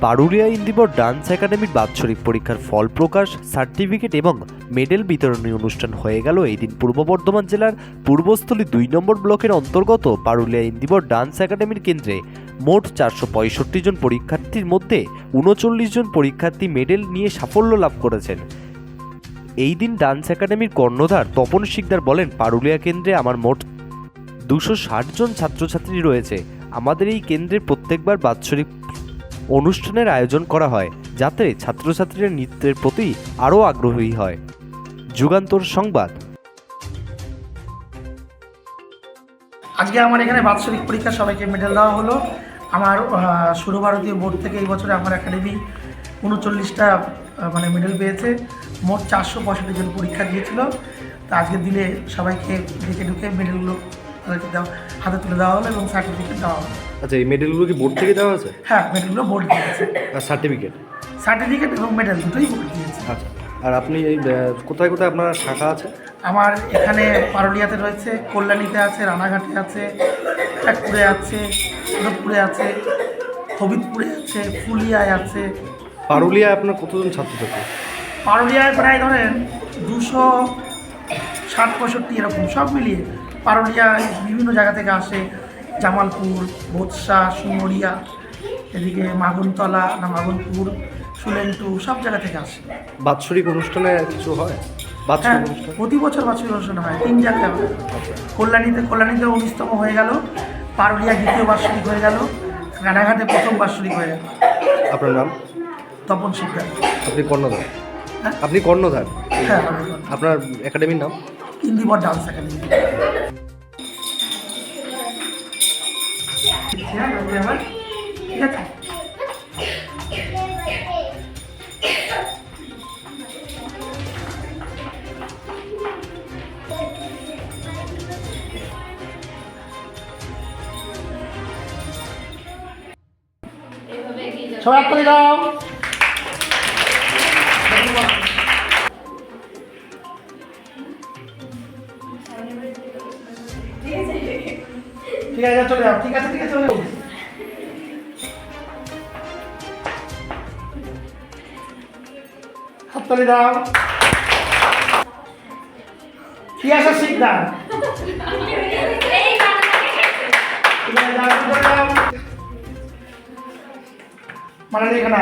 Parulia ইন্দিবর dance একাডেমির বাৎসরিক পরীক্ষার ফল প্রকাশ, সার্টিফিকেট এবং মেডেল বিতরণী অনুষ্ঠান হয়ে গেল এই দিন পূর্ব বর্ধমান জেলার পূর্বস্থলী ২ নম্বর ব্লকের অন্তর্গত পারুলিয়া ইন্দিবর ডান্স একাডেমির কেন্দ্রে। মোট ৪৬৫ জন পরীক্ষার্থীর মধ্যে ৩৯ জন পরীক্ষার্থী মেডেল নিয়ে সাফল্য লাভ করেছেন। এই দিন ডান্স একাডেমির কর্ণধার তপন শিকদার বলেন, পারুলিয়া কেন্দ্রে আমার মোট ২৬০ জন ছাত্রছাত্রী রয়েছে। আমাদের এই কেন্দ্রে প্রত্যেকবার বাৎসরিক অনুষ্ঠানের আয়োজন করা হয় যাতে ছাত্রছাত্রীরা নৃত্যের প্রতি আরও আগ্রহী হয়। যুগান্তর সংবাদ। আজকে আমার এখানে বাৎসরিক পরীক্ষা সবাইকে মেডেল দেওয়া হলো। আমার সর্বভারতীয় বোর্ড থেকে এই বছরে আমার একাডেমি ৩৯টা মেডেল পেয়েছে। মোট ৪৬৫ জন পরীক্ষা দিয়েছিল। তো আজকের দিনে সবাইকে ডেকে ঢুকে মেডেলগুলো হাতে তুলে দেওয়া হলো এবং সার্টিফিকেট দেওয়া হলো। আচ্ছা, এই মেডেলগুলো কি বোর্ড থেকে দেওয়া হয়েছে? হ্যাঁ, মেডেলগুলো বোর্ড দিয়েছে। আর সার্টিফিকেট এবং মেডেল দুটোই বোর্ড দিয়েছে। আচ্ছা, আর আপনি এই কোথায় কোথায় আপনার শাখা আছে? আমার এখানে পারুলিয়াতে রয়েছে, কল্যাণীতে আছে, রানাঘাটে আছে, ব্যারাকপুরে আছে, যাদবপুরে আছে, হবিবপুরে আছে, ফুলিয়ায় আছে। পারুলিয়ায় আপনার কতজন ছাত্রছাত্রী? পারুলিয়ায় প্রায় ধরেন ২৬০-৬৫ এরকম সব মিলিয়ে। পারুলিয়ায় বিভিন্ন জায়গা থেকে আসে, জামালপুর, বোৎসা, সুমরিয়া, এদিকে মাগুনতলা না মাগুনপুর, সুলেন্টু, সব জায়গা থেকে আসে। বাৎসরিক অনুষ্ঠানে কিছু হয়? হ্যাঁ, প্রতি বছর বাৎসরিক অনুষ্ঠান হয়, 3 জায়গায় হয়। কল্যাণীতে 19তম হয়ে গেল, পারুলিয়া 2য় বার্ষিক হয়ে গেল, রানাঘাটে 1ম বার্ষিক হয়ে গেল। আপনার নাম? তপন শিকদার। আপনি কর্ণধার? হ্যাঁ, আপনি কর্ণধার? হ্যাঁ। আপনার একাডেমির নাম? ইন্দিবর ডান্স একাডেমি। ঠিক আছে। সবাই করে দাও। ঠিক আছে, চলে যাও। ঠিক আছে, চলে যাও। হাততালি দাও। কি আছে শিকদার? মানে এখানে